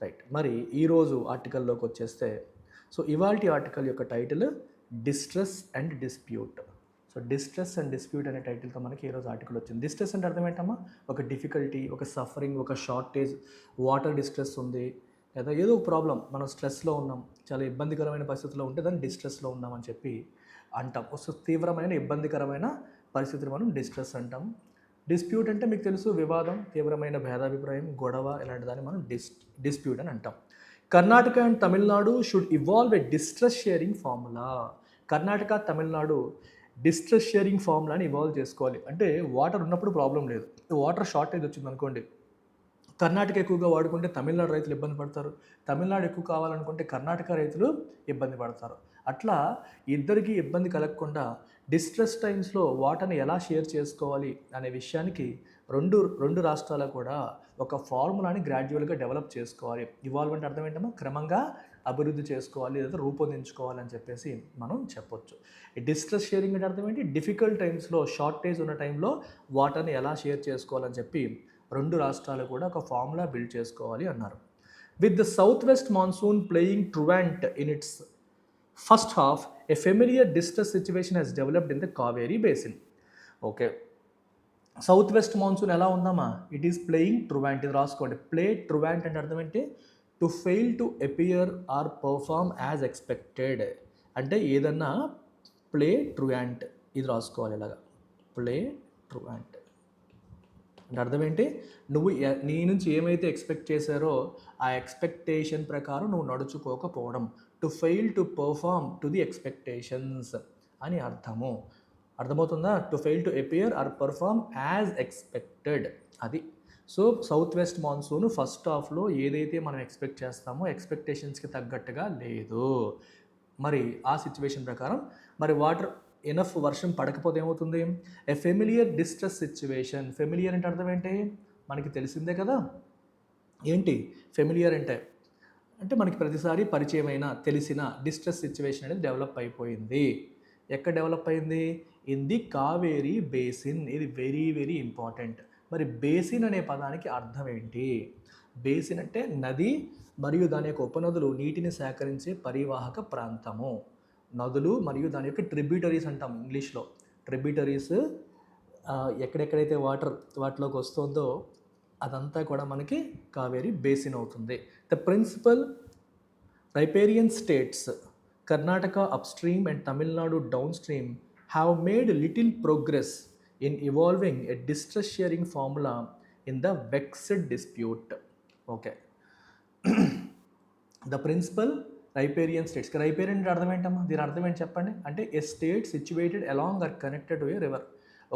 Right. మరి ఈరోజు ఆర్టికల్లోకి వచ్చేస్తే, సో ఇవాల్టి ఆర్టికల్ యొక్క title distress and dispute. So distress and dispute అనే టైటిల్తో మనకి ఈరోజు ఆర్టికల్ వచ్చింది. డిస్ట్రెస్ అంటే అర్థం ఏంటమ్మా? ఒక డిఫికల్టీ, ఒక సఫరింగ్, ఒక షార్టేజ్, వాటర్ డిస్ట్రెస్ ఉంది, లేదా ఏదో ఒక ప్రాబ్లం, మనం స్ట్రెస్లో ఉన్నాం, చాలా ఇబ్బందికరమైన పరిస్థితుల్లో ఉంటే దాన్ని డిస్ట్రెస్లో ఉన్నామని చెప్పి అంటాం. సో తీవ్రమైన ఇబ్బందికరమైన పరిస్థితిని మనం డిస్ట్రెస్ అంటాం. డిస్ప్యూట్ అంటే మీకు తెలుసు, వివాదం, తీవ్రమైన భేదాభిప్రాయం, గొడవ, ఇలాంటి దాన్ని మనం డిస్ప్యూట్ అని అంటాం. Karnataka and Tamil Nadu should evolve a distress sharing formula. Karnataka, Tamil Nadu distress sharing ఫార్ములాని ఇవాల్వ్ చేసుకోవాలి. అంటే వాటర్ ఉన్నప్పుడు ప్రాబ్లం లేదు, వాటర్ షార్టేజ్ వచ్చింది అనుకోండి, కర్ణాటక ఎక్కువగా వాడుకుంటే తమిళనాడు రైతులు ఇబ్బంది పడతారు, తమిళనాడు ఎక్కువ కావాలనుకుంటే కర్ణాటక రైతులు ఇబ్బంది పడతారు. అట్లా ఇద్దరికీ ఇబ్బంది కలగకుండా డిస్ట్రెస్ టైమ్స్లో వాటర్ని ఎలా షేర్ చేసుకోవాలి అనే విషయానికి రెండు రాష్ట్రాలు కూడా ఒక ఫార్ములాని గ్రాడ్యువల్గా డెవలప్ చేసుకోవాలి. ఇవాల్వ్ అంటే అర్థం ఏంటమ్మా? క్రమంగా అభివృద్ధి చేసుకోవాలి లేదా రూపొందించుకోవాలని చెప్పేసి మనం చెప్పొచ్చు. ఈ డిస్ట్రెస్ షేరింగ్ అంటే అర్థం ఏంటి? డిఫికల్ట్ టైమ్స్లో, షార్టేజ్ ఉన్న టైంలో వాటర్ని ఎలా షేర్ చేసుకోవాలని చెప్పి రెండు రాష్ట్రాలు కూడా ఒక ఫార్ములా బిల్డ్ చేసుకోవాలి అన్నారు. With the south west monsoon playing truant in its first half, a familiar distress situation has developed in the Kaveri basin. Okay, south west monsoon ఎలా ఉందమ్మా? It is playing truant. ఇది రాసుకోండి. ప్లే ట్రువెంట్ అంటే అర్థం ఏంటి? To fail to appear or perform as expected. అంటే ఏదన్నా play ట్రువెంట్, ఇది రాసుకోవాలి ఇలాగా. ప్లే ట్రువెంట్ అంటే అర్థం ఏంటి? నువ్వు నీ నుంచి ఏమైతే ఎక్స్పెక్ట్ చేశారో ఆ ఎక్స్పెక్టేషన్ ప్రకారం నువ్వు నడుచుకోకపోవడం. To fail to perform to the expectations అని అర్థము. అర్థమవుతుందా? To fail to appear or perform as expected, అది. So south west monsoon first హాఫ్లో ఏదైతే మనం ఎక్స్పెక్ట్ చేస్తామో ఎక్స్పెక్టేషన్స్కి తగ్గట్టుగా లేదు. మరి ఆ సిచ్యువేషన్ ప్రకారం మరి వాటర్ ఎనఫ్ వర్షం పడకపోతే ఏమవుతుంది? ఎ ఫెమిలియర్ డిస్ట్రెస్ సిచ్యువేషన్. ఫెమిలియర్ అంటే అర్థం ఏంటి? మనకి తెలిసిందే కదా. ఏంటి ఫెమిలియర్ అంటే? అంటే మనకి ప్రతిసారి పరిచయమైన, తెలిసిన డిస్ట్రెస్ సిచ్యువేషన్ అనేది డెవలప్ అయిపోయింది. ఎక్కడ డెవలప్ అయింది? In the Kaveri basin. ఇది వెరీ వెరీ ఇంపార్టెంట్. మరి బేసిన్ అనే పదానికి అర్థం ఏంటి? బేసిన్ అంటే నది మరియు దాని యొక్క ఉపనదులు నీటిని సేకరించే పరివాహక ప్రాంతము. నదులు మరియు దాని యొక్క ట్రిబ్యూటరీస్ అంటాం ఇంగ్లీష్లో. ట్రిబ్యూటరీస్ ఎక్కడెక్కడైతే వాటిలోకి వస్తుందో అదంతా కూడా మనకి కావేరీ బేసిన్ అవుతుంది. The principal riparian states Karnataka upstream and Tamil Nadu downstream have made little progress in evolving a distress sharing formula in the vexed dispute. Okay, the principal riparian states. Riparian అంటే అర్థం ఏంటమ్మా? దీని అర్థం ఏంటి చెప్పండి? అంటే a state situated along or connected to a river.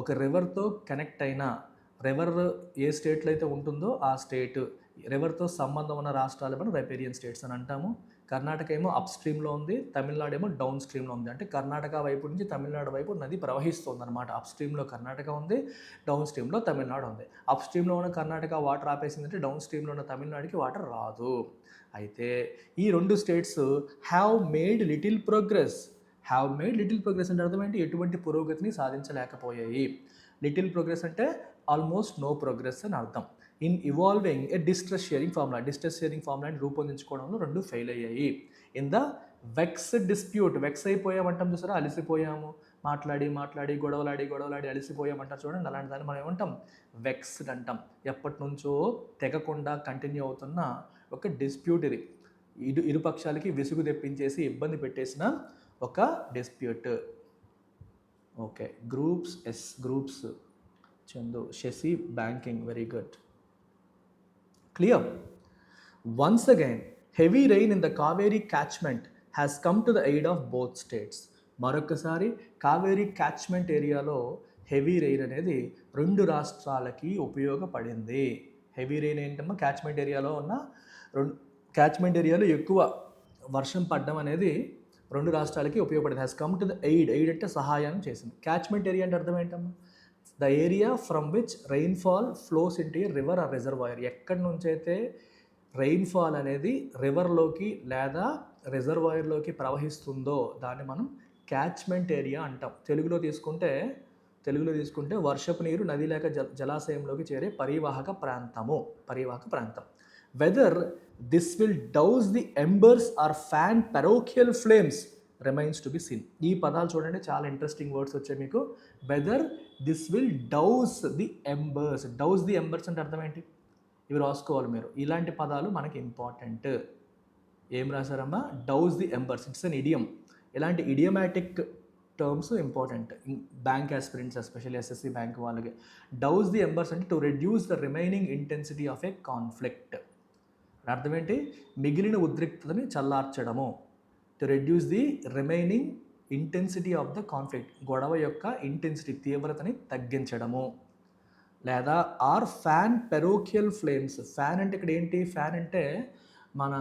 ఒక రివర్తో కనెక్ట్ అయిన, రివర్ ఏ స్టేట్లో అయితే ఉంటుందో ఆ స్టేట్, రివర్తో సంబంధం ఉన్న రాష్ట్రాలు మనం రైపేరియన్ స్టేట్స్ అని అంటాము. కర్ణాటక ఏమో అప్ స్ట్రీమ్లో ఉంది, తమిళనాడు ఏమో డౌన్ స్ట్రీమ్లో ఉంది. అంటే కర్ణాటక వైపు నుంచి తమిళనాడు వైపు నది ప్రవహిస్తుంది అనమాట. అప్ స్ట్రీమ్లో కర్ణాటక ఉంది, డౌన్ స్ట్రీమ్లో తమిళనాడు ఉంది. అప్ స్ట్రీమ్లో ఉన్న కర్ణాటక వాటర్ ఆపేసిందంటే డౌన్ స్ట్రీమ్లో ఉన్న తమిళనాడుకి వాటర్ రాదు. అయితే ఈ రెండు states have made little progress. Have made little progress అంటే అర్థం ఏంటి? ఎటువంటి పురోగతిని సాధించలేకపోయాయి. లిటిల్ ప్రోగ్రెస్ అంటే ఆల్మోస్ట్ నో ప్రోగ్రెస్ అని అర్థం. In evolving a distress sharing formula. Distress sharing ఫార్ములాని రూపొందించుకోవడంలో రెండు ఫెయిల్ అయ్యాయి. In the vexed dispute. Vex అయిపోయామంటాం చూసారా, అలసిపోయాము, మాట్లాడి మాట్లాడి గొడవలాడి అలసిపోయామంటారు చూడండి, అలాంటి దాన్ని మనం ఏమంటాం? వెక్స్డ్ అంటాం. ఎప్పటి నుంచో తెగకుండా కంటిన్యూ అవుతున్న ఒక డిస్ప్యూట్ ఇది. ఇరు పక్షాలకి విసుగు తెప్పించేసి ఇబ్బంది పెట్టేసిన ఒక dispute. Okay, groups Chandu, Sasi banking, very good, clear. Once again heavy rain in the Kaveri catchment has come to the aid of both states. మరొకసారి కావేరీ క్యాచ్మెంట్ ఏరియాలో హెవీ రెయిన్ అనేది రెండు రాష్ట్రాలకి ఉపయోగపడింది. హెవీ రెయిన్ ఏంటమ్మా? క్యాచ్మెంట్ ఏరియాలో ఉన్న క్యాచ్మెంట్ ఏరియాలో ఎక్కువ వర్షం పడడం అనేది రెండు రాష్ట్రాలకి ఉపయోగపడింది. Has come to the aid. Aid అంటే సహాయం చేసింది. క్యాచ్మెంట్ ఏరియా అంటే అర్థం ఏంటమ్మా? The area from which rainfall flows into a river or reservoir. ఎక్కడి నుంచి అయితే రెయిన్ఫాల్ అనేది రివర్లోకి లేదా రిజర్వాయర్లోకి ప్రవహిస్తుందో దాన్ని మనం క్యాచ్మెంట్ ఏరియా అంటాం. తెలుగులో తీసుకుంటే వర్షపు నీరు నది లేక జలాశయంలోకి చేరే పరివాహక ప్రాంతం. Whether this will douse the embers or fan parochial flames remains to be seen. ఈ పదాలు చూడండి, చాలా ఇంట్రెస్టింగ్ వర్డ్స్ వచ్చాయి మీకు. Whether this will douse the embers. Douse the embers అంటే అర్థం ఏంటి? ఇవి రాసుకోవాలి మీరు. ఇలాంటి పదాలు మనకి ఇంపార్టెంట్. ఏం రాశారమ్మా? Douse the embers. It's an idiom. ఇలాంటి idiomatic terms important bank aspirants, especially SSC bank వాళ్ళకి. డౌస్ ది ఎంబర్స్ అంటే to reduce the remaining intensity of a conflict. అర్థం ఏంటి? మిగిలిన ఉద్రిక్తతని చల్లార్చడము. To reduce the remaining intensity of the conflict, గొడవ యొక్క ఇంటెన్సిటీ, తీవ్రతని తగ్గించడము. లేదా or fan parochial flames. Fan అంటే ఇక్కడ ఏంటి? ఫ్యాన్ అంటే మన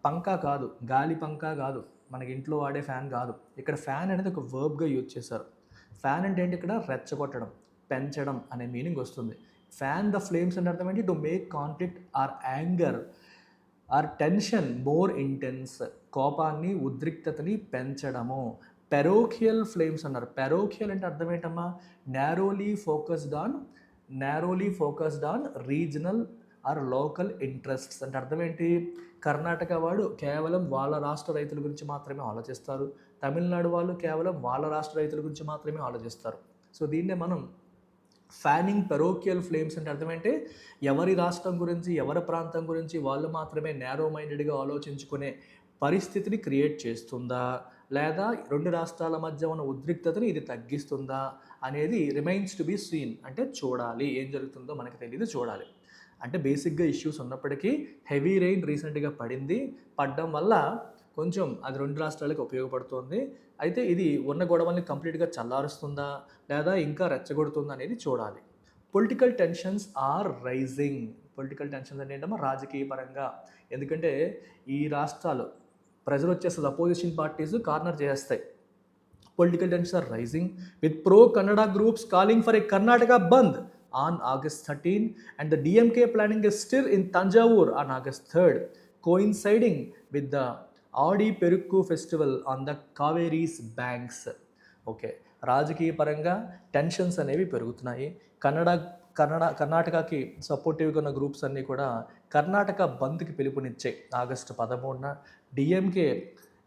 పంకా కాదు, గాలి పంకా కాదు, మనకి ఇంట్లో వాడే ఫ్యాన్ కాదు. ఇక్కడ ఫ్యాన్ అనేది ఒక వర్బ్గా యూజ్ చేశారు. ఫ్యాన్ అంటే ఏంటి? ఇక్కడ రెచ్చగొట్టడం, పెంచడం అనే మీనింగ్ వస్తుంది. ఫ్యాన్ ద ఫ్లేమ్స్ అంటే అర్థం ఏంటి? To make conflict or anger or tension more intense. కోపాన్ని, ఉద్రిక్తతని పెంచడము. పెరోకియల్ ఫ్లేమ్స్ అన్నారు. పెరోకియల్ అంటే అర్థం ఏంటమ్మా? Narrowly focused on regional or local interests అంటే అర్థం ఏంటి? కర్ణాటక వాడు కేవలం వాళ్ళ రాష్ట్ర రైతుల గురించి మాత్రమే ఆలోచిస్తారు, తమిళనాడు వాళ్ళు కేవలం వాళ్ళ రాష్ట్ర రైతుల గురించి మాత్రమే ఆలోచిస్తారు. సో దీన్నే మనం ఫ్యానింగ్ పెరోకియల్ ఫ్లేమ్స్ అంటే అర్థం ఏంటి? ఎవరి రాష్ట్రం గురించి, ఎవరి ప్రాంతం గురించి వాళ్ళు మాత్రమే నేరో మైండెడ్గా ఆలోచించుకునే పరిస్థితిని క్రియేట్ చేస్తుందా, లేదా రెండు రాష్ట్రాల మధ్య ఉన్న ఉద్రిక్తతని ఇది తగ్గిస్తుందా అనేది రిమైన్స్ టు బి సీన్. అంటే చూడాలి, ఏం జరుగుతుందో మనకు తెలియదు, చూడాలి. అంటే బేసిక్గా ఇష్యూస్ ఉన్నప్పటికీ హెవీ రెయిన్ రీసెంట్గా పడడం వల్ల కొంచెం అది రెండు రాష్ట్రాలకు ఉపయోగపడుతుంది. అయితే ఇది ఉన్న గొడవల్ని కంప్లీట్గా చల్లారుస్తుందా లేదా ఇంకా రెచ్చగొడుతుందా అనేది చూడాలి. Political tensions are rising. Political tensions అంటే ఏంటమ్మా? రాజకీయ పరంగా. ఎందుకంటే ఈ రాష్ట్రాలు ప్రెజర్ వచ్చేస్తుంది, అపోజిషన్ పార్టీస్ కార్నర్ చేస్తాయి. Political tensions are rising with pro Kannada groups calling for a Karnataka bandh on August 13 and the DMK planning a stir in Tanjavur on August 3rd, coinciding with the Adi Perukku festival on the Kaveri's banks. Okay, రాజకీయ పరంగా tensions అనేవి పెరుగుతున్నాయి. కర్ణాటకకి సపోర్టివ్గా ఉన్న groups అన్నీ కూడా కర్ణాటక బంద్కి పిలుపునిచ్చాయి. ఆగస్టు 13న డిఎంకే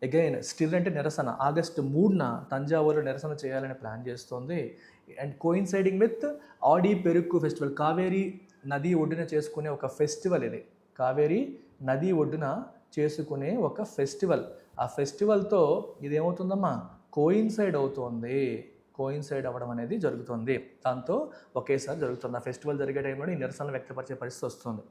అగైన్ స్టిర్ అంటే నిరసన, ఆగస్టు 3న తంజావూరులో నిరసన చేయాలని ప్లాన్ చేస్తోంది. And coinciding with Aadi Perukku festival, Kaveri నది ఒడ్డున చేసుకునే ఒక ఫెస్టివల్ ఇది. కావేరీ నది ఒడ్డున చేసుకునే ఒక ఫెస్టివల్. ఆ ఫెస్టివల్తో ఇదేమవుతుందమ్మా? కోయిన్సైడ్ అవ్వడం అనేది జరుగుతుంది. దాంతో ఒకేసారి జరుగుతుంది. ఆ ఫెస్టివల్ జరిగే టైంలో ఈ నిరసనలు వ్యక్తపరిచే పరిస్థితి వస్తుంది.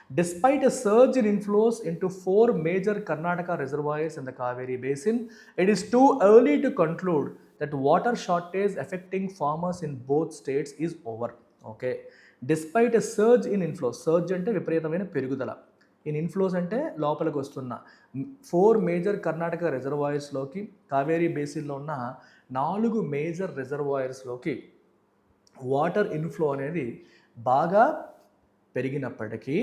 Despite a surge in inflows into 4 major Karnataka reservoirs in the Kaveri basin, it is too early to conclude that water shortage affecting farmers in both states is over. Okay. Despite a surge in inflows, surge అంటే విపరీతమైన పెరుగుదల, in inflows అంటే లోపలికి వస్తున్న 4 major Karnataka రిజర్వాయర్స్లోకి, Kaveri బేసిన్లో ఉన్న 4 major రిజర్వాయర్స్లోకి water inflow అనేది బాగా పెరిగినప్పటికీ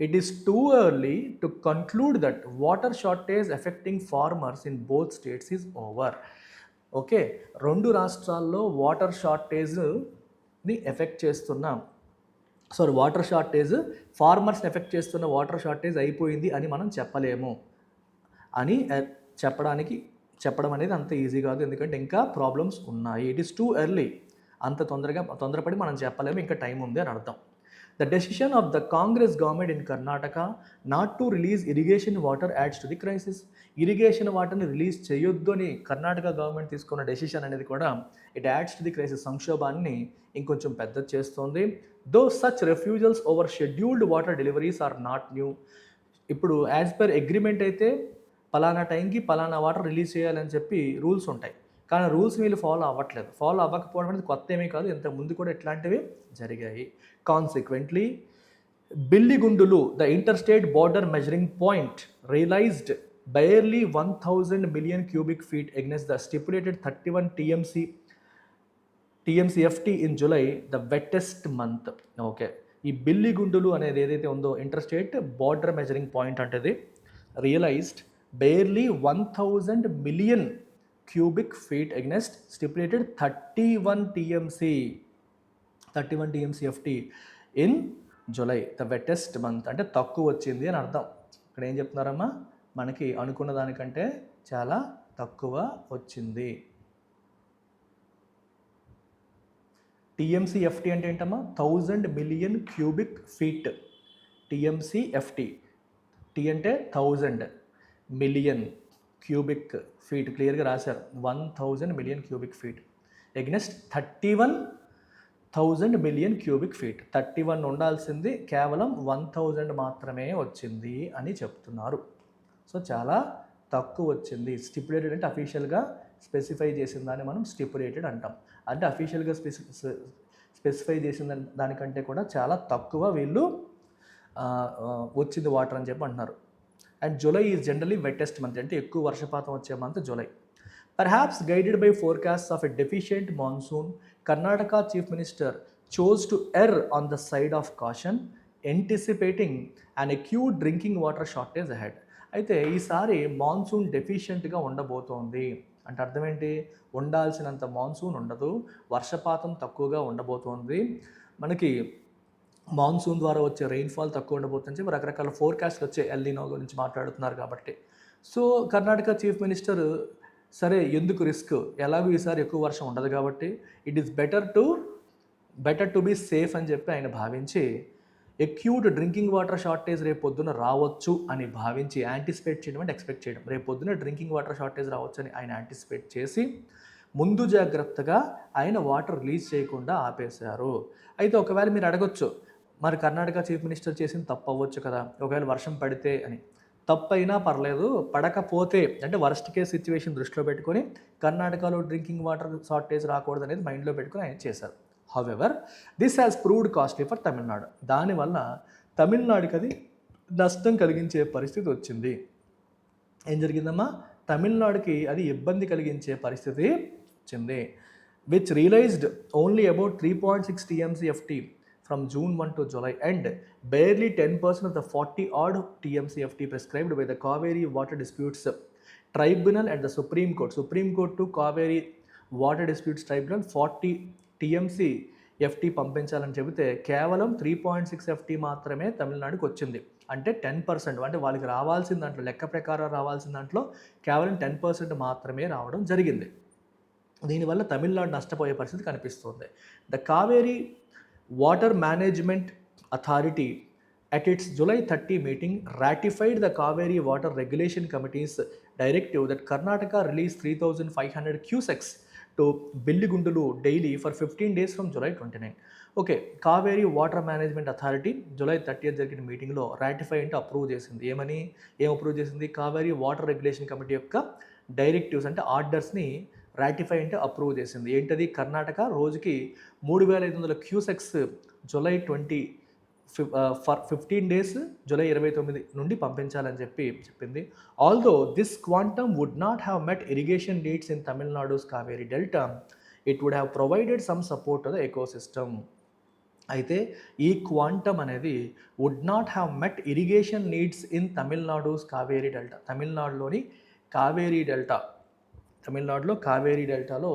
it is too early to conclude that water shortage affecting farmers in both states is over. Okay, రెండు రాష్ట్రాల్లో వాటర్ షార్టేజ్ని ఎఫెక్ట్ చేస్తున్న వాటర్ షార్టేజ్ ఫార్మర్స్ని ఎఫెక్ట్ చేస్తున్న వాటర్ షార్టేజ్ అయిపోయింది అని మనం చెప్పలేము అని చెప్పడం అనేది అంత ఈజీ కాదు. ఎందుకంటే ఇంకా ప్రాబ్లమ్స్ ఉన్నాయి. It is too early. అంత తొందరపడి మనం చెప్పలేము, ఇంకా టైం ఉంది అని అర్థం. The decision of the Congress government in Karnataka not to release irrigation water adds to the crisis. Irrigation వాటర్ని రిలీజ్ చేయొద్దు అని కర్ణాటక గవర్నమెంట్ తీసుకున్న డెసిషన్ అనేది కూడా it adds to the crisis, సంక్షోభాన్ని ఇంకొంచెం పెద్ద చేస్తోంది. Though such refusals over scheduled water deliveries are not new. ఇప్పుడు యాజ్ పర్ అగ్రిమెంట్ అయితే పలానా టైంకి పలానా వాటర్ రిలీజ్ చేయాలని చెప్పి రూల్స్ ఉంటాయి, కానీ రూల్స్ వీళ్ళు ఫాలో అవ్వకపోవడం అనేది కొత్త ఏమీ కాదు, ఇంతకు ముందు కూడా ఇట్లాంటివి జరిగాయి. Consequently Biligundlu, the interstate border measuring point realized barely 1000 million cubic feet against the stipulated 31 TMCFT in July, the wettest month. Okay, ఈ బిల్లిగుండులు అనేది ఏదైతే ఉందో ఇంటర్స్టేట్ బార్డర్ మెజరింగ్ పాయింట్ అంటే realised barely 1000 million cubic feet against stipulated 31 TMCFT in July the wettest month అంటే తక్కువ వచ్చింది అని అర్థం. ఇక్కడ ఏం చెప్తున్నారమ్మా, మనకి అనుకున్న దానికంటే చాలా తక్కువ వచ్చింది. టీఎంసీఎఫ్టీ అంటే ఏంటమ్మా, 1000 million cubic feet. TMCFT, T అంటే 1000 మిలియన్ క్యూబిక్ ఫీట్, క్లియర్గా రాశారు 1000 million cubic feet against 31,000 million cubic feet. 31 ఉండాల్సింది కేవలం 1000 మాత్రమే వచ్చింది అని చెప్తున్నారు. సో చాలా తక్కువ వచ్చింది. స్టిపులేటెడ్ అంటే అఫీషియల్గా స్పెసిఫై చేసిన దాన్ని మనం స్టిపులేటెడ్ అంటాం. అంటే అఫీషియల్గా స్పెసిఫై చేసిన దానికంటే కూడా చాలా తక్కువ వీళ్ళు వచ్చింది వాటర్ అని చెప్పి అంటున్నారు. And July is generally wettest month, అంటే ఎక్కువ వర్షపాతం వచ్చే month July. Perhaps guided by forecasts of a deficient monsoon, Karnataka chief minister chose to err on the side of caution, anticipating an acute drinking water shortage ahead. అయితే ఈసారి monsoon డెఫిషియెంట్గా ఉండబోతోంది అంటే అర్థం ఏంటి, ఉండాల్సినంత మాన్సూన్ ఉండదు, వర్షపాతం తక్కువగా ఉండబోతోంది, మనకి మాన్సూన్ ద్వారా వచ్చే రెయిన్ఫాల్ తక్కువ ఉండబోతుందని చెప్పి రకరకాల ఫోర్కాస్ట్లు వచ్చే ఎల్నినో గురించి మాట్లాడుతున్నారు కాబట్టి. సో కర్ణాటక చీఫ్ మినిస్టర్ సరే ఎందుకు రిస్క్, ఎలాగో ఈసారి ఎక్కువ వర్షం ఉండదు కాబట్టి it is better to be safe అని చెప్పి ఆయన భావించి ఎక్యూట్ డ్రింకింగ్ వాటర్ షార్టేజ్ రేపు పొద్దున రావచ్చు అని భావించి, యాంటిసిపేట్ చేయడం అంటే ఎక్స్పెక్ట్ చేయడం, రేపు పొద్దున డ్రింకింగ్ వాటర్ షార్టేజ్ రావచ్చు అని ఆయన యాంటిసిపేట్ చేసి ముందు జాగ్రత్తగా ఆయన వాటర్ రిలీజ్ చేయకుండా ఆపేశారు. అయితే ఒకవేళ మీరు అడగొచ్చు, మరి కర్ణాటక చీఫ్ మినిస్టర్ చేసింది తప్పు అవ్వచ్చు కదా, ఒకవేళ వర్షం పడితే అని. తప్పు అయినా పర్లేదు, పడకపోతే అంటే వర్స్ట్ కేస్ సిచ్యువేషన్ దృష్టిలో పెట్టుకొని కర్ణాటకలో డ్రింకింగ్ వాటర్ షార్టేజ్ రాకూడదు అనేది మైండ్లో పెట్టుకొని ఆయన చేశారు. However this has proved costly for Tamil Nadu. దానివల్ల తమిళనాడుకి అది నష్టం కలిగించే పరిస్థితి వచ్చింది. ఏం జరిగిందమ్మా, తమిళనాడుకి అది ఇబ్బంది కలిగించే పరిస్థితి వచ్చింది. Which realized only about 3.6 TMCFT from June 1 to July and barely 10% of the 40 odd TMCFT prescribed by the Kaveri Water Disputes Tribunal and the Supreme Court. Supreme Court to Kaveri Water Disputes Tribunal 40 TMCFT పంపించాలని చెబితే కేవలం 3.6 FT మాత్రమే తమిళనాడుకి వచ్చింది. అంటే 10%, అంటే వాళ్ళకి రావాల్సిన దాంట్లో లెక్క ప్రకారం రావాల్సిన దాంట్లో కేవలం 10% మాత్రమే రావడం జరిగింది. దీనివల్ల తమిళనాడు నష్టపోయే పరిస్థితి కనిపిస్తుంది. The Kaveri water management authority at its July 30 meeting ratified the Kaveri Water Regulation Committee's directive that Karnataka release 3,500 cusecs to Billigundulu daily for 15 days from July 29. Okay, Kaveri water management authority July 30 జరిగిన మీటింగ్లో ratify అంటే approve చేసింది. ఏం approve చేసింది, Kaveri water regulation committee యొక్క directives అంటే ఆర్డర్స్ని ratify అంటే approve చేసింది. ఏంటది, కర్ణాటక రోజుకి 3,500 cusecs July 20 for 15 days July 29 నుండి పంపించాలని చెప్పింది. Although this quantum would not have met irrigation needs in తమిళనాడుస్ Kaveri delta, it would have provided some support to the ecosystem. అయితే ఈ క్వాంటమ్ అనేది would not have met irrigation needs in తమిళనాడుస్ Kaveri delta, తమిళనాడులో కావేరీ డెల్టాలో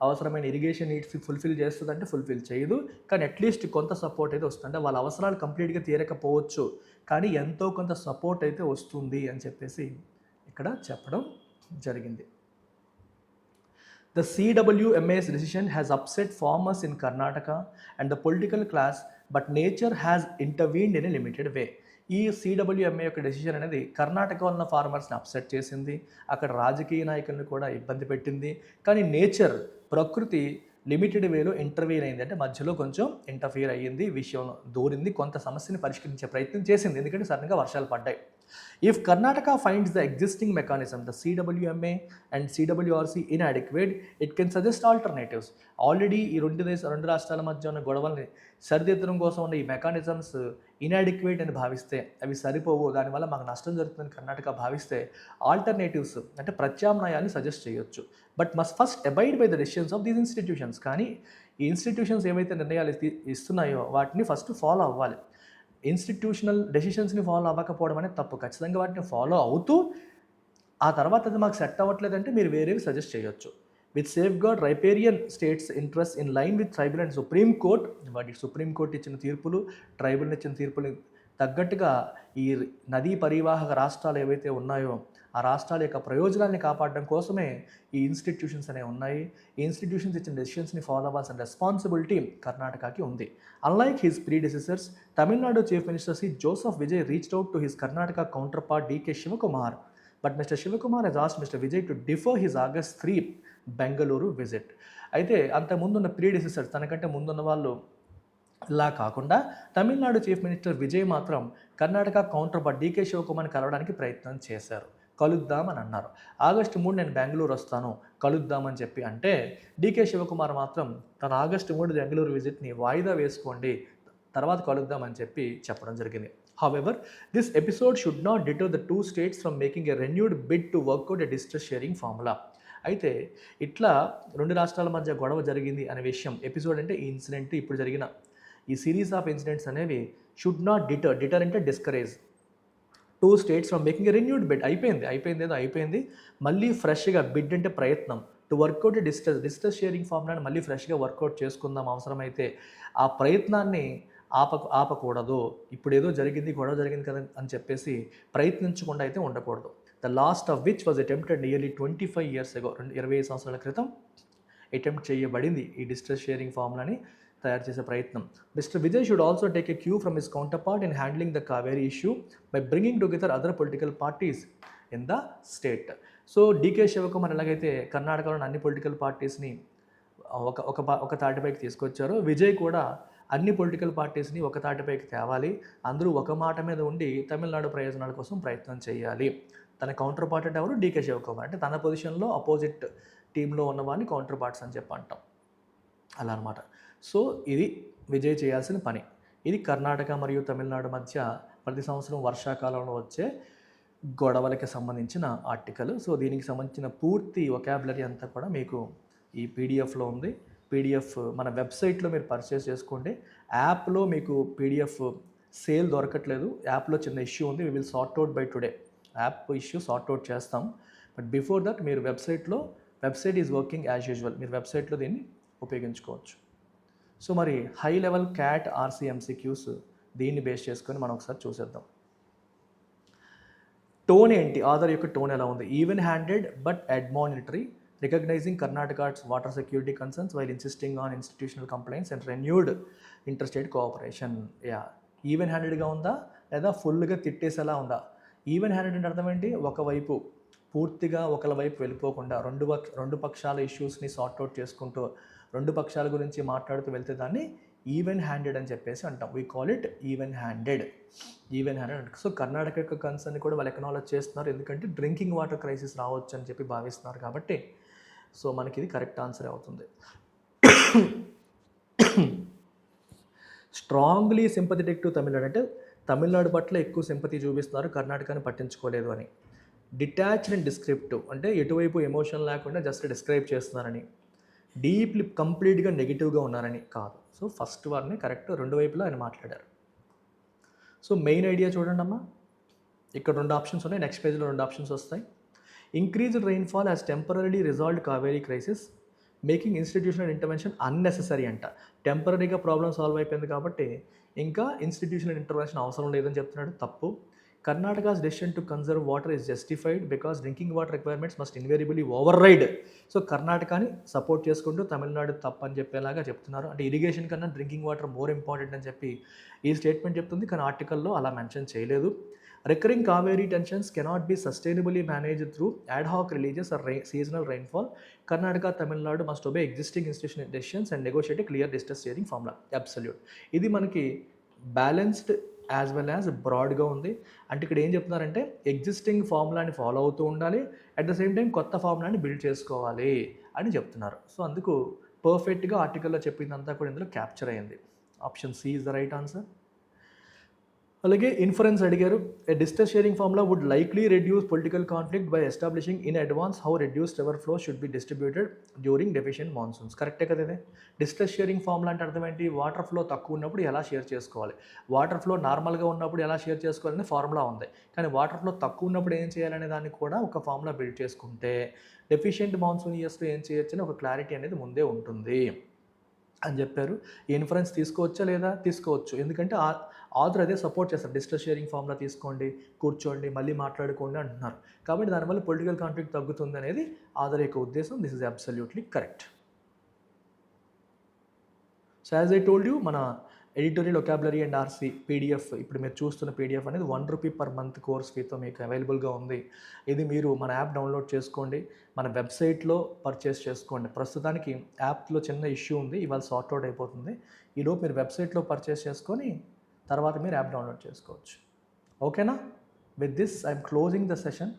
అవసరమైన irrigation needs fulfil చేస్తుందంటే fulfil చేయదు, కానీ at least కొంత సపోర్ట్ అయితే వస్తుంది. అంటే వాళ్ళ అవసరాలు కంప్లీట్గా తీరకపోవచ్చు, కానీ ఎంతో కొంత సపోర్ట్ అయితే వస్తుంది అని చెప్పేసి ఇక్కడ చెప్పడం జరిగింది. The CWMA's decision has upset farmers in Karnataka and the political class, but nature has intervened in a limited way. ఈ CWMA యొక్క డెసిషన్ అనేది కర్ణాటకలో ఉన్న ఫార్మర్స్ని అప్సెట్ చేసింది, అక్కడ రాజకీయ నాయకులను కూడా ఇబ్బంది పెట్టింది, కానీ నేచర్ ప్రకృతి లిమిటెడ్ వేలో ఇంటర్వ్యూన్ అయింది, అంటే మధ్యలో కొంచెం ఇంటర్ఫియర్ అయ్యింది, విషయంలో దూరింది, కొంత సమస్యని పరిష్కరించే ప్రయత్నం చేసింది, ఎందుకంటే సడన్గా వర్షాలు పడ్డాయి. If Karnataka finds the existing mechanism, the CWMA and CWRC inadequate, it can suggest alternatives. Already ఈ రెండు రాష్ట్రాల మధ్య ఉన్న గొడవల్ని సరిదిద్దడం కోసం ఉన్న ఈ మెకానిజమ్స్ ఇన్అడిక్వేట్ అని భావిస్తే, అవి సరిపోవు, దానివల్ల మాకు నష్టం జరుగుతుందని కర్ణాటక భావిస్తే ఆల్టర్నేటివ్స్ అంటే ప్రత్యామ్నాయాన్ని సజెస్ట్ చేయొచ్చు. But must first abide by the decisions of these institutions. కానీ ఈ ఇన్స్టిట్యూషన్స్ ఏవైతే నిర్ణయాలు ఇస్తున్నాయో వాటిని ఫస్ట్ ఫాలో అవ్వాలి. ఇన్స్టిట్యూషనల్ డెసిషన్స్ని ఫాలో అవ్వకపోవడం అనేది తప్పు. ఖచ్చితంగా వాటిని ఫాలో అవుతూ ఆ తర్వాత అది మాకు సెట్ అవ్వట్లేదంటే మీరు వేరేవి సజెస్ట్ చేయొచ్చు. With safeguard riparian states interest in line with tribal and supreme court. వాటి సుప్రీం కోర్ట్ ఇచ్చిన తీర్పులు, ట్రైబల్ ఇచ్చిన తీర్పులు తగ్గట్టుగా ఈ నదీ పరివాహక రాష్ట్రాలు ఏవైతే ఉన్నాయో ఆ రాష్ట్రాల యొక్క ప్రయోజనాన్ని కాపాడడం కోసమే ఈ ఇన్స్టిట్యూషన్స్ అనేవి ఉన్నాయి. ఈ ఇన్స్టిట్యూషన్స్ ఇచ్చిన డెసిషన్స్ని ఫాలో అవ్వాల్సిన రెస్పాన్సిబిలిటీ కర్ణాటకకి ఉంది. Unlike his ప్రీడెసెసర్స్, Tamil Nadu chief minister C Joseph Vijay reached out to his Karnataka counter part decay Shivakumar. But mister Shivakumar has asked mister Vijay to differ his August 3 Bengaluru visit. అయితే అంతకుముందున్న ప్రీడెసెసర్స్, తనకంటే ముందున్న వాళ్ళు ఇలా కాకుండా తమిళనాడు చీఫ్ మినిస్టర్ విజయ్ మాత్రం కర్ణాటక కౌంటర్ పార్ట్ డికే శివకుమార్ని కలవడానికి ప్రయత్నం చేశారు. కలుద్దామని అన్నారు. ఆగస్టు 3 నేను బెంగళూరు వస్తాను, కలుద్దామని చెప్పి అంటే డికే శివకుమార్ మాత్రం తన ఆగస్టు 3 బెంగళూరు విజిట్ని వాయిదా వేసుకోండి, తర్వాత కలుద్దామని చెప్పి చెప్పడం జరిగింది. However, this episode should not deter the two states from making a renewed bid to work out a distress sharing formula. అయితే ఇట్లా రెండు రాష్ట్రాల మధ్య గొడవ జరిగింది అనే విషయం, ఎపిసోడ్ అంటే ఈ ఇన్సిడెంట్, ఇప్పుడు జరిగిన ఈ సిరీస్ ఆఫ్ ఇన్సిడెంట్స్ అనేవి షుడ్ నాట్ డిటర్ అంటే discourage two states from making a renewed bid. అయిపోయింది, మళ్ళీ ఫ్రెష్గా బిడ్ అంటే ప్రయత్నం, టు వర్కౌట్ డిస్ట్రెస్ షేరింగ్ ఫార్ములాని మళ్ళీ ఫ్రెష్గా వర్కౌట్ చేసుకుందాం అవసరమైతే, ఆ ప్రయత్నాన్ని ఆపకూడదు. ఇప్పుడు ఏదో గొడవ జరిగింది కదా అని చెప్పేసి ప్రయత్నించకుండా అయితే ఉండకూడదు. The last of which was attempted nearly 25 years ago. 25 సంవత్సరాల క్రితం అటెంప్ట్ చేయబడింది ఈ డిస్ట్రెస్ షేరింగ్ ఫార్ములాని తయారు చేసే ప్రయత్నం. Mister Vijay should also take a cue from his counterpart in handling the Kaveri issue by bringing together other political parties in the state. So DK Shivakumar ఎలాగైతే కర్ణాటకలోని అన్ని పొలిటికల్ పార్టీస్ని ఒక తాటిపైకి తీసుకొచ్చారో, విజయ్ కూడా అన్ని పొలిటికల్ పార్టీస్ని ఒక తాటిపైకి తేవాలి, అందరూ ఒక మాట మీద ఉండి తమిళనాడు ప్రయోజనాల కోసం ప్రయత్నం చేయాలి. తన కౌంటర్ పార్ట్ అంటే ఎవరు? డికే శివకుమార్. అంటే తన పొజిషన్లో అపోజిట్ టీంలో ఉన్న వాళ్ళని కౌంటర్ పార్ట్స్ అని చెప్పి అంటాం, అలా అనమాట. సో ఇది విజయ్ చేయాల్సిన పని. ఇది కర్ణాటక మరియు తమిళనాడు మధ్య ప్రతి సంవత్సరం వర్షాకాలంలో వచ్చే గొడవలకి సంబంధించిన ఆర్టికల్. సో దీనికి సంబంధించిన పూర్తి వొకాబులరీ అంతా కూడా మీకు ఈ పీడిఎఫ్లో ఉంది. పీడిఎఫ్ మన వెబ్సైట్లో మీరు పర్చేస్ చేసుకోండి. యాప్లో మీకు పీడిఎఫ్ సేల్ దొరకట్లేదు, యాప్లో చిన్న ఇష్యూ ఉంది. We will sort out by today. App issue sort out చేస్తాం. బట్ బిఫోర్ దట్ మీరు website is working as usual, మీరు వెబ్సైట్లో దీన్ని ఉపయోగించుకోవచ్చు. సో మరి హై లెవెల్ క్యాట్ RCMCQs దీన్ని బేస్ చేసుకొని మనం ఒకసారి చూసేద్దాం. టోన్ ఏంటి, ఆధార్ యొక్క టోన్ ఎలా ఉంది? Even handed but admonitory, recognizing Karnataka's water security concerns while insisting on institutional complaints and renewed interstate cooperation. Even హ్యాండెడ్గా ఉందా లేదా ఫుల్గా తిట్టేసేలా ఉందా? ఈవెన్ హ్యాండెడ్ అంటే అర్థం ఏంటి? ఒకవైపు పూర్తిగా ఒకరి వైపు వెళ్ళిపోకుండా రెండు పక్షాల ఇష్యూస్ని సార్ట్అవుట్ చేసుకుంటూ రెండు పక్షాల గురించి మాట్లాడుతూ వెళ్తే దాన్ని ఈవెన్ హ్యాండెడ్ అని చెప్పేసి అంటాం. We call it even handed. So Karnataka యొక్క కన్సర్న్ కూడా వాళ్ళు ఎక్నాలజ్ చేస్తున్నారు, ఎందుకంటే డ్రింకింగ్ వాటర్ క్రైసిస్ రావచ్చు అని చెప్పి భావిస్తున్నారు కాబట్టి. సో మనకి ఇది కరెక్ట్ ఆన్సర్ అవుతుంది. స్ట్రాంగ్లీ సింపథెటిక్ టు తమిళనాడు అంటే తమిళనాడు పట్ల ఎక్కువ సింపతి చూపిస్తున్నారు, కర్ణాటకని పట్టించుకోలేదు అని. డిటాచ్డ్ అండ్ డిస్క్రిప్టివ్ అంటే ఎటువైపు ఎమోషన్ లేకుండా జస్ట్ డిస్క్రైబ్ చేస్తున్నారని. డీప్లీ కంప్లీట్గా నెగిటివ్గా ఉన్నారని కాదు. సో ఫస్ట్ వారిని కరెక్ట్, రెండు వైపులా ఆయన మాట్లాడారు. సో మెయిన్ ఐడియా చూడండి అమ్మా, ఇక్కడ 2 ఆప్షన్స్ ఉన్నాయి, నెక్స్ట్ పేజ్లో 2 ఆప్షన్స్ వస్తాయి. Increased rainfall has temporary resolved Kaveri crisis making institutional intervention unnecessary అంట. టెంపరీగా ప్రాబ్లమ్ సాల్వ్ అయిపోయింది కాబట్టి ఇంకా ఇన్స్టిట్యూషనల్ ఇంటర్వెన్షన్ అవసరం లేదని చెప్తున్నాడు. తప్పు. కర్ణాటకాస్ decision to conserve water is justified because drinking water requirements must invariably over ride. So కర్ణాటకని support చేసుకుంటూ తమిళనాడు తప్పని చెప్పేలాగా చెప్తున్నారు. అంటే ఇరిగేషన్ కన్నా డ్రింకింగ్ వాటర్ మోర్ ఇంపార్టెంట్ అని చెప్పి ఈ స్టేట్మెంట్ చెప్తుంది, కానీ ఆర్టికల్లో అలా మెన్షన్ చేయలేదు. Recurring Kaveri tensions cannot be సస్టైనబుల్లీ managed through add hack religious are seasonal rainfall. Karnataka Tamil Nadu must obey existing institutional decisions and negotiate clear distress sharing formula. Absolute. ఇది మనకి బ్యాలెన్స్డ్ యాజ్ వెల్ యాజ్ బ్రాడ్గా ఉంది. అంటే ఇక్కడ ఏం చెప్తున్నారంటే ఎగ్జిస్టింగ్ ఫార్ములాని ఫాలో అవుతూ ఉండాలి, అట్ ద సేమ్ టైం కొత్త ఫార్ములాని బిల్డ్ చేసుకోవాలి అని చెప్తున్నారు. సో అందుకు పర్ఫెక్ట్గా ఆర్టికల్లో చెప్పిందంతా కూడా ఇందులో క్యాప్చర్ అయ్యింది. Option C is the right answer. అలాగే ఇన్ఫరెన్స్ అడిగారు. A distance sharing formula would likely reduce political conflict by establishing in advance how reduced river flow should be distributed during deficient monsoons. కరెక్టే కదా ఇది. Distance sharing formula అంటే అర్థం ఏంటి? Water flow తక్కువ ఉన్నప్పుడు ఎలా షేర్ చేసుకోవాలి, వాటర్ ఫ్లో నార్మల్గా ఉన్నప్పుడు ఎలా షేర్ చేసుకోవాలనే ఫార్ములా ఉంది. కానీ వాటర్ ఫ్లో తక్కువ ఉన్నప్పుడు ఏం చేయాలనే దాన్ని కూడా ఒక ఫార్ములా బిల్డ్ చేసుకుంటే డెఫిషియెంట్ మాన్సూన్ ఇయర్స్లో ఏం చేయొచ్చు అని ఒక క్లారిటీ అనేది ముందే ఉంటుంది అని చెప్పారు. ఈ ఇన్ఫరెన్స్ తీసుకోవచ్చా లేదా? తీసుకోవచ్చు. ఎందుకంటే ఆథర్ అదే సపోర్ట్ చేస్తారు. డిస్టెన్స్ షేరింగ్ ఫార్ములా తీసుకోండి, కూర్చోండి, మళ్ళీ మాట్లాడుకోండి అంటున్నారు. కాబట్టి దానివల్ల పొలిటికల్ కాన్ఫ్లిక్ట్ తగ్గుతుంది అనేది ఆథర్ యొక్క ఉద్దేశం. This is absolutely correct. So as I told you, మన editorial vocabulary and RC PDF, ఇప్పుడు మీరు చూస్తున్న పీడిఎఫ్ అనేది ₹1 per month కోర్స్ ఫీతో మీకు అవైలబుల్గా ఉంది. ఇది మీరు మన యాప్ డౌన్లోడ్ చేసుకోండి, మన వెబ్సైట్లో పర్చేస్ చేసుకోండి. ప్రస్తుతానికి యాప్లో చిన్న ఇష్యూ ఉంది, ఇవాళ సార్ట్అవుట్ అయిపోతుంది. ఈలోపు మీరు వెబ్సైట్లో పర్చేస్ చేసుకొని తర్వాత మీరు యాప్ డౌన్లోడ్ చేసుకోవచ్చు. ఓకేనా? With this I'm closing the session.